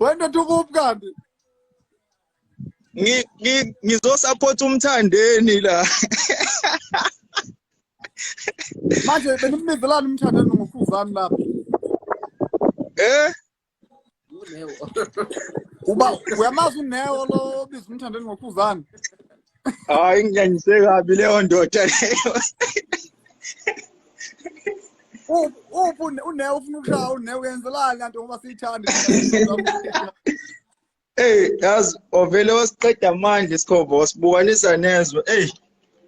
Wena tukuphi kanti? Ngizosupport umthandeni la. Manje benimbizelana umthandeni ngokhuzani lapha. Uba uyamazi uNeo lo biza umthandeni ngokhuzani. Hayi nginyanyise kabi leyo ndoda leyo. Uneo ufuna ukushaya uNeo uyenzelani kanti ngoba siyithanda. Yazi ovele wasiqeda amandla isikhova wasibukanisa nezwe.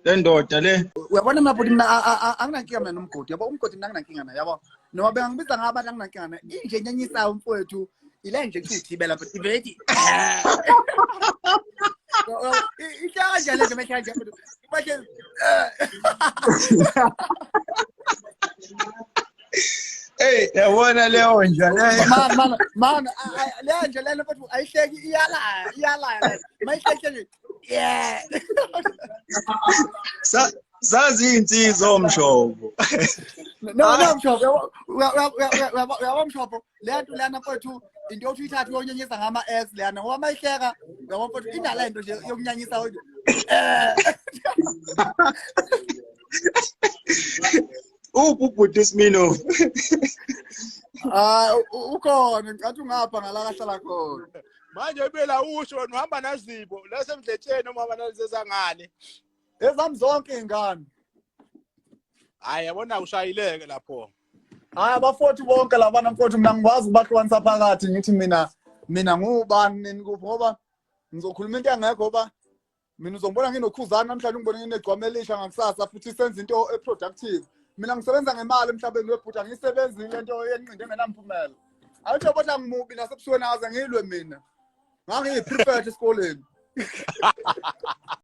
Le ndoda le. Uyabona mabhuti mina anginankinga mina nomgodi. Yabo umgodi mina anginankinga naye yabo. Noma bengibiza ngabantu anginankinga naye. Inje enyanyisayo umfowethu ile nje kuthi Thibela but ivethi. Ihlanje le nje manje. Yabona leyo nje leyo. Man, le nje le mfowethu ayihleki iyalaya. Mayihleki yeah. Sazi insizwa omshobo. No mshobo. Uyabona mshobo. Le nto lana mfowethu into yokuthi ithathe uyonyanyisa ngama S lana ngoba mayihleka uyabona mfowethu inala into nje yokunyanyisa Ubhuti uSmino. Ukhona ngicathi ungapha ngala kahlala khona. Manje ibela usho uhamba nazibo lasemdletsheni uma banalizezangane. Ezami zonke ingane. Hayi yabona ushayileke lapho. Hayi abafowethu bonke labana mfowethu mina ngikwazi ubahlukanisa phakathi ngithi mina ngubani nikuphi ngoba ngizokhuluma into engekho ngoba mina uzongibona nginokhuzana namhlanje ngibone nginegcwame elisha ngakusasa futhi senza into eproductive. Mina ngisebenza ngemali emhlabeni webhuta ngisebenza into yenqindi engenamphumela. Awutho bodla ngimubi nasebusweni aze ngilwe mina. Ngangiyi-prefect esikoleni.